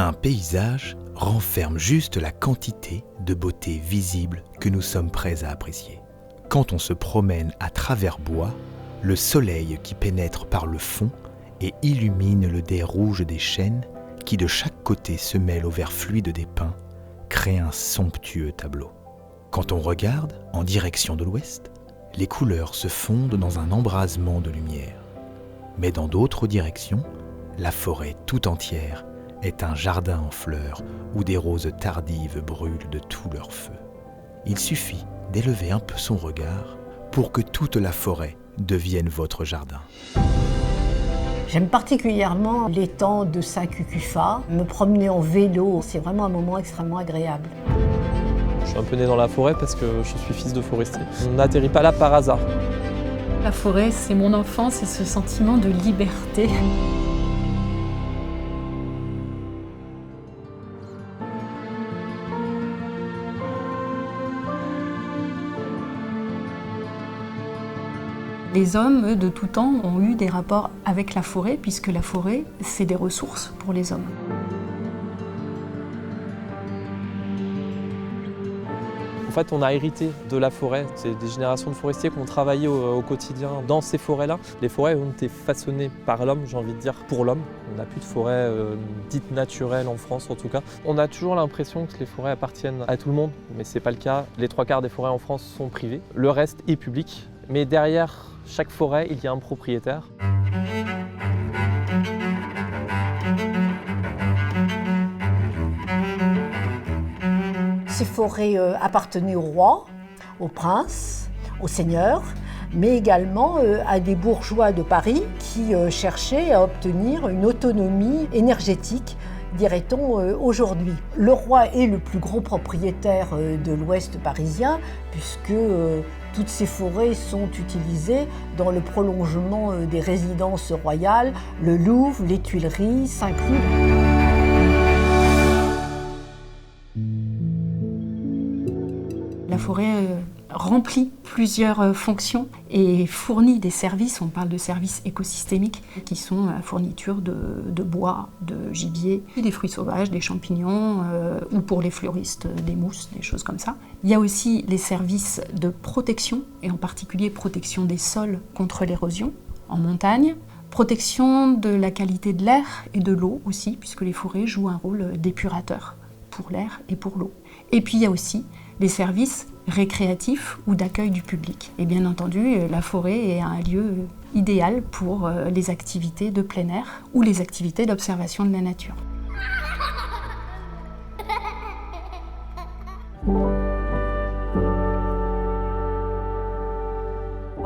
Un paysage renferme juste la quantité de beauté visible que nous sommes prêts à apprécier. Quand on se promène à travers bois, le soleil qui pénètre par le fond et illumine le dais rouge des chênes qui de chaque côté se mêle au vert fluide des pins crée un somptueux tableau. Quand on regarde en direction de l'ouest, les couleurs se fondent dans un embrasement de lumière. Mais dans d'autres directions, la forêt tout entière est un jardin en fleurs où des roses tardives brûlent de tout leur feu. Il suffit d'élever un peu son regard pour que toute la forêt devienne votre jardin. J'aime particulièrement l'étang de Saint-Cucufa. Me promener en vélo, c'est vraiment un moment extrêmement agréable. Je suis un peu né dans la forêt parce que je suis fils de forestier. On n'atterrit pas là par hasard. La forêt, c'est mon enfance et ce sentiment de liberté. Les hommes, eux, de tout temps, ont eu des rapports avec la forêt, puisque la forêt, c'est des ressources pour les hommes. En fait, on a hérité de la forêt. C'est des générations de forestiers qui ont travaillé au quotidien dans ces forêts-là. Les forêts ont été façonnées par l'homme, j'ai envie de dire, pour l'homme. On n'a plus de forêts dites naturelles en France, en tout cas. On a toujours l'impression que les forêts appartiennent à tout le monde, mais ce n'est pas le cas. Les 3/4 des forêts en France sont privées. Le reste est public. Mais derrière chaque forêt, il y a un propriétaire. Ces forêts appartenaient au roi, au prince, aux seigneurs, mais également à des bourgeois de Paris qui cherchaient à obtenir une autonomie énergétique, dirait-on aujourd'hui. Le roi est le plus gros propriétaire de l'ouest parisien, puisque toutes ces forêts sont utilisées dans le prolongement des résidences royales, le Louvre, les Tuileries, Saint-Cloud. La forêt remplit plusieurs fonctions et fournit des services, on parle de services écosystémiques, qui sont la fourniture de bois, de gibier, des fruits sauvages, des champignons, ou pour les fleuristes, des mousses, des choses comme ça. Il y a aussi les services de protection, et en particulier protection des sols contre l'érosion en montagne, protection de la qualité de l'air et de l'eau aussi, puisque les forêts jouent un rôle d'épurateur pour l'air et pour l'eau. Et puis il y a aussi les services récréatifs ou d'accueil du public. Et bien entendu, la forêt est un lieu idéal pour les activités de plein air ou les activités d'observation de la nature.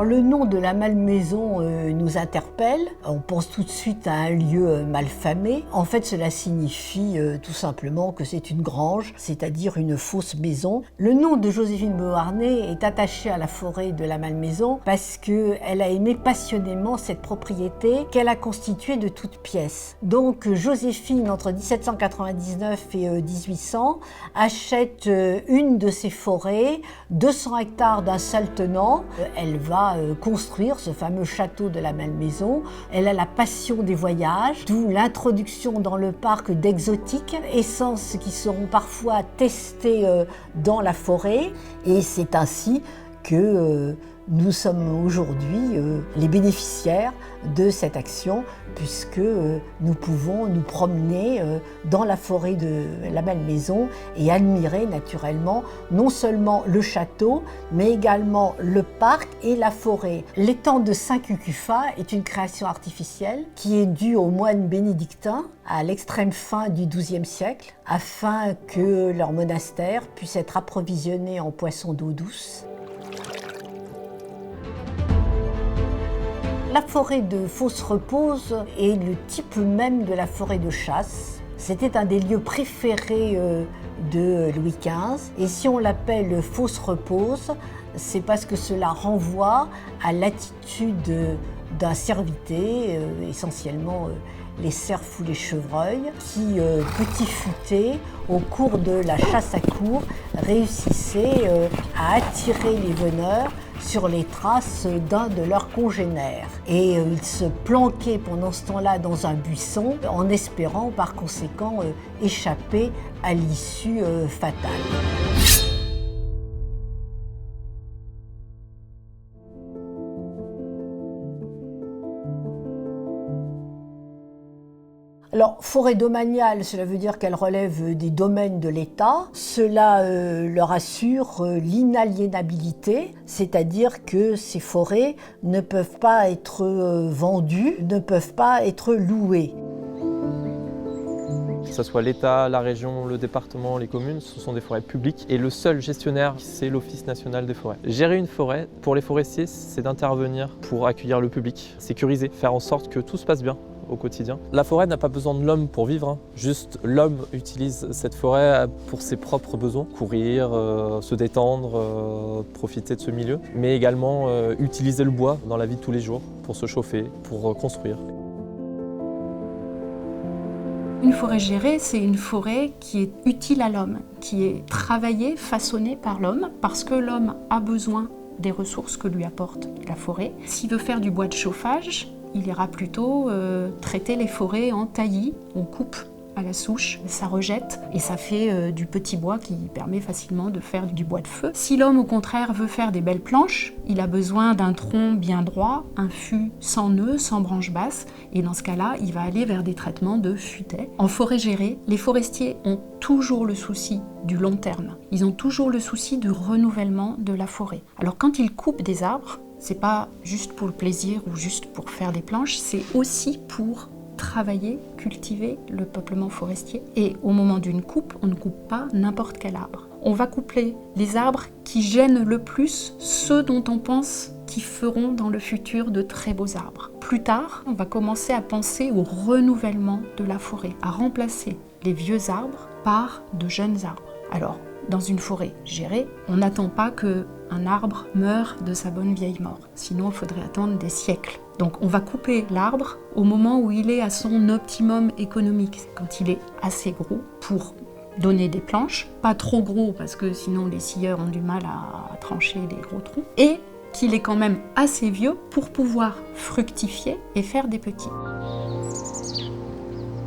Le nom de la Malmaison nous interpelle. On pense tout de suite à un lieu malfamé. En fait, cela signifie tout simplement que c'est une grange, c'est-à-dire une fausse maison. Le nom de Joséphine Beauharnais est attaché à la forêt de la Malmaison parce qu'elle a aimé passionnément cette propriété qu'elle a constituée de toutes pièces. Donc Joséphine, entre 1799 et 1800, achète une de ces forêts, 200 hectares d'un seul tenant. Elle va construire ce fameux château de la Malmaison. Elle a la passion des voyages, d'où l'introduction dans le parc d'exotiques, essences qui seront parfois testées dans la forêt. Et c'est ainsi que nous sommes aujourd'hui les bénéficiaires de cette action, puisque nous pouvons nous promener dans la forêt de la Malmaison et admirer naturellement non seulement le château, mais également le parc et la forêt. L'étang de Saint-Cucufa est une création artificielle qui est due aux moines bénédictins à l'extrême fin du XIIe siècle, afin que leur monastère puisse être approvisionné en poissons d'eau douce. La forêt de Fos-Repose est le type même de la forêt de chasse. C'était un des lieux préférés de Louis XV. Et si on l'appelle Fos-Repose, c'est parce que cela renvoie à l'attitude d'un servité, essentiellement les cerfs ou les chevreuils, qui, petits futés, au cours de la chasse à courre, réussissaient à attirer les veneurs sur les traces d'un de leurs congénères. Et ils se planquaient pendant ce temps-là dans un buisson, en espérant par conséquent échapper à l'issue fatale. Alors, forêt domaniale, cela veut dire qu'elle relève des domaines de l'État. Cela leur assure l'inaliénabilité, c'est-à-dire que ces forêts ne peuvent pas être vendues, ne peuvent pas être louées. Que ce soit l'État, la région, le département, les communes, ce sont des forêts publiques et le seul gestionnaire, c'est l'Office national des forêts. Gérer une forêt, pour les forestiers, c'est d'intervenir pour accueillir le public, sécuriser, faire en sorte que tout se passe bien au quotidien. La forêt n'a pas besoin de l'homme pour vivre, juste l'homme utilise cette forêt pour ses propres besoins, courir, se détendre, profiter de ce milieu, mais également utiliser le bois dans la vie de tous les jours pour se chauffer, pour construire. Une forêt gérée, c'est une forêt qui est utile à l'homme, qui est travaillée, façonnée par l'homme, parce que l'homme a besoin des ressources que lui apporte la forêt. S'il veut faire du bois de chauffage, il ira plutôt traiter les forêts en taillis. On coupe à la souche, ça rejette et ça fait du petit bois qui permet facilement de faire du bois de feu. Si l'homme au contraire veut faire des belles planches, il a besoin d'un tronc bien droit, un fût sans nœud, sans branche basse, et dans ce cas-là, il va aller vers des traitements de futaie. En forêt gérée, les forestiers ont toujours le souci du long terme. Ils ont toujours le souci du renouvellement de la forêt. Alors quand ils coupent des arbres, c'est pas juste pour le plaisir ou juste pour faire des planches, c'est aussi pour travailler, cultiver le peuplement forestier. Et au moment d'une coupe, on ne coupe pas n'importe quel arbre. On va couper les arbres qui gênent le plus ceux dont on pense qu'ils feront dans le futur de très beaux arbres. Plus tard, on va commencer à penser au renouvellement de la forêt, à remplacer les vieux arbres par de jeunes arbres. Alors, dans une forêt gérée, on n'attend pas qu'un arbre meure de sa bonne vieille mort. Sinon, il faudrait attendre des siècles. Donc on va couper l'arbre au moment où il est à son optimum économique, quand il est assez gros pour donner des planches, pas trop gros parce que sinon les scieurs ont du mal à trancher des gros troncs, et qu'il est quand même assez vieux pour pouvoir fructifier et faire des petits.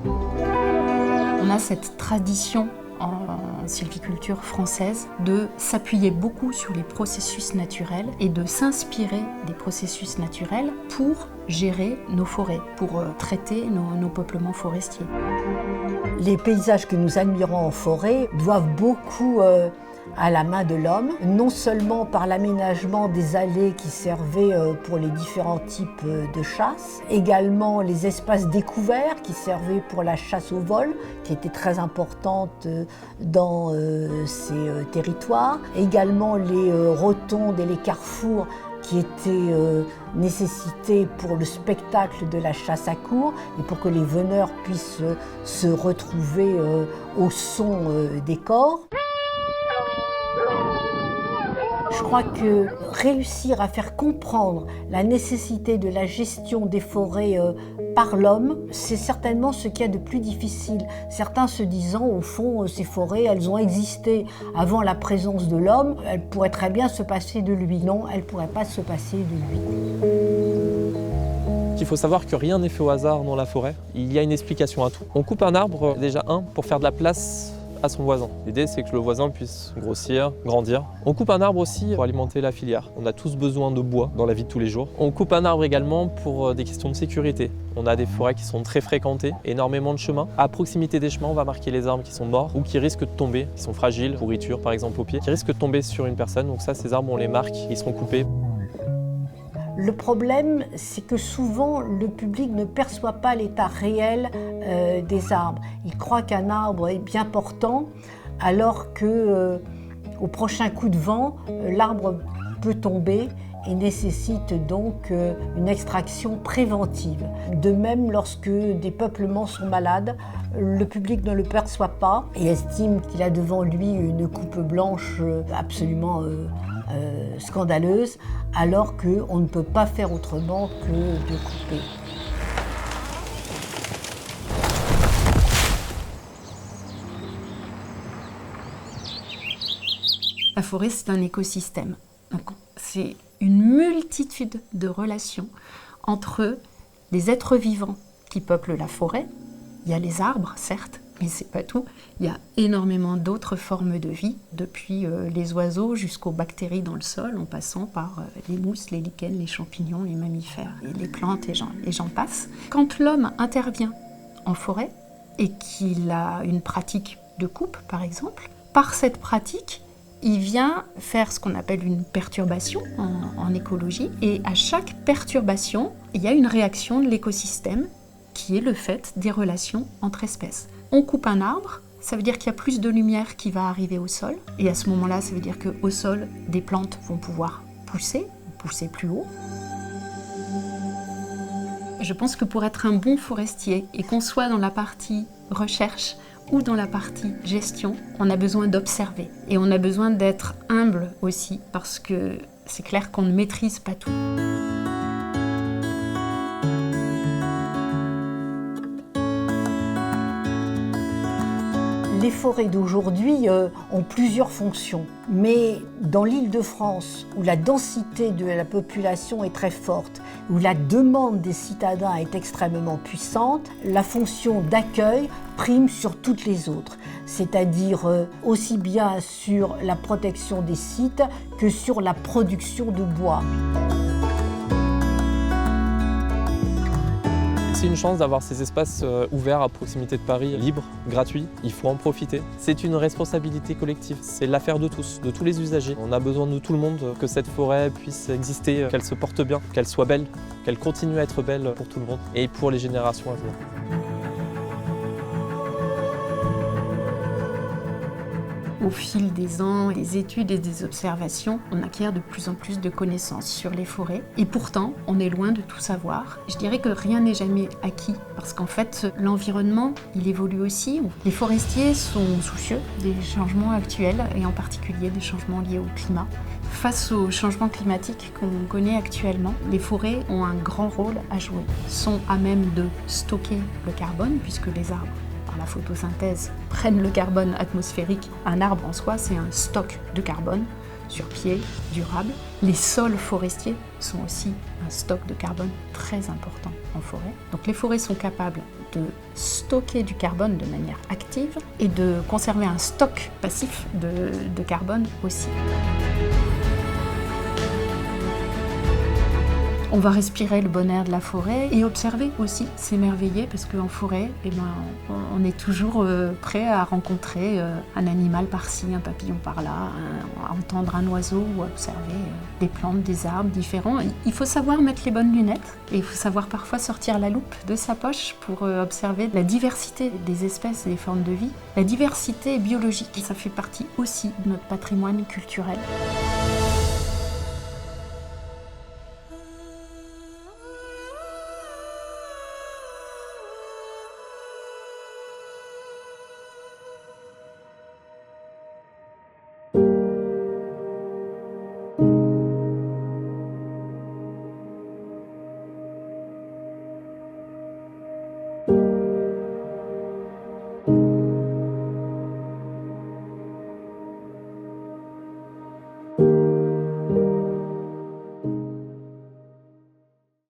On a cette tradition en sylviculture française de s'appuyer beaucoup sur les processus naturels et de s'inspirer des processus naturels pour gérer nos forêts, pour traiter nos peuplements forestiers. Les paysages que nous admirons en forêt doivent beaucoup à la main de l'homme, non seulement par l'aménagement des allées qui servaient pour les différents types de chasse, également les espaces découverts qui servaient pour la chasse au vol, qui était très importante dans ces territoires, également les rotondes et les carrefours qui étaient nécessités pour le spectacle de la chasse à courre et pour que les veneurs puissent se retrouver au son des cors. Je crois que réussir à faire comprendre la nécessité de la gestion des forêts par l'homme, c'est certainement ce qu'il y a de plus difficile. Certains se disant, au fond, ces forêts, elles ont existé avant la présence de l'homme, elles pourraient très bien se passer de lui. Non, elles ne pourraient pas se passer de lui. Il faut savoir que rien n'est fait au hasard dans la forêt. Il y a une explication à tout. On coupe un arbre, déjà pour faire de la place à son voisin. L'idée, c'est que le voisin puisse grossir, grandir. On coupe un arbre aussi pour alimenter la filière. On a tous besoin de bois dans la vie de tous les jours. On coupe un arbre également pour des questions de sécurité. On a des forêts qui sont très fréquentées, énormément de chemins. À proximité des chemins, on va marquer les arbres qui sont morts ou qui risquent de tomber, qui sont fragiles, pourriture par exemple au pied, qui risquent de tomber sur une personne. Donc ça, ces arbres, on les marque, ils seront coupés. Le problème, c'est que souvent, le public ne perçoit pas l'état réel des arbres. Il croit qu'un arbre est bien portant, alors qu'au prochain coup de vent, l'arbre peut tomber et nécessite donc une extraction préventive. De même, lorsque des peuplements sont malades, le public ne le perçoit pas et estime qu'il a devant lui une coupe blanche absolument scandaleuse, alors qu'on ne peut pas faire autrement que de couper. La forêt, c'est un écosystème. Donc, c'est une multitude de relations entre les êtres vivants qui peuplent la forêt. Il y a les arbres, certes, mais c'est pas tout. Il y a énormément d'autres formes de vie, depuis les oiseaux jusqu'aux bactéries dans le sol, en passant par les mousses, les lichens, les champignons, les mammifères, les plantes, et j'en passe. Quand l'homme intervient en forêt et qu'il a une pratique de coupe, par exemple, par cette pratique, il vient faire ce qu'on appelle une perturbation en écologie. Et à chaque perturbation, il y a une réaction de l'écosystème qui est le fait des relations entre espèces. On coupe un arbre, ça veut dire qu'il y a plus de lumière qui va arriver au sol. Et à ce moment-là, ça veut dire qu'au sol, des plantes vont pouvoir pousser plus haut. Je pense que pour être un bon forestier, et qu'on soit dans la partie recherche ou dans la partie gestion, on a besoin d'observer. Et on a besoin d'être humble aussi, parce que c'est clair qu'on ne maîtrise pas tout. Les forêts d'aujourd'hui ont plusieurs fonctions, mais dans l'Île-de-France, où la densité de la population est très forte, où la demande des citadins est extrêmement puissante, la fonction d'accueil prime sur toutes les autres, c'est-à-dire aussi bien sur la protection des sites que sur la production de bois. C'est une chance d'avoir ces espaces ouverts à proximité de Paris, libres, gratuits. Il faut en profiter. C'est une responsabilité collective. C'est l'affaire de tous, de tous les usagers. On a besoin de tout le monde, que cette forêt puisse exister, qu'elle se porte bien, qu'elle soit belle, qu'elle continue à être belle pour tout le monde et pour les générations à venir. Au fil des ans, des études et des observations, on acquiert de plus en plus de connaissances sur les forêts. Et pourtant, on est loin de tout savoir. Je dirais que rien n'est jamais acquis, parce qu'en fait, l'environnement, il évolue aussi. Les forestiers sont soucieux des changements actuels, et en particulier des changements liés au climat. Face aux changements climatiques qu'on connaît actuellement, les forêts ont un grand rôle à jouer. Sont à même de stocker le carbone, puisque les arbres, la photosynthèse, prennent le carbone atmosphérique. Un arbre en soi, c'est un stock de carbone sur pied, durable. Les sols forestiers sont aussi un stock de carbone très important en forêt. Donc les forêts sont capables de stocker du carbone de manière active et de conserver un stock passif de carbone aussi. On va respirer le bon air de la forêt et observer aussi, s'émerveiller, parce qu'en forêt, on est toujours prêt à rencontrer un animal par-ci, un papillon par-là, à entendre un oiseau ou à observer des plantes, des arbres différents. Il faut savoir mettre les bonnes lunettes et il faut savoir parfois sortir la loupe de sa poche pour observer la diversité des espèces et des formes de vie. La diversité biologique, ça fait partie aussi de notre patrimoine culturel.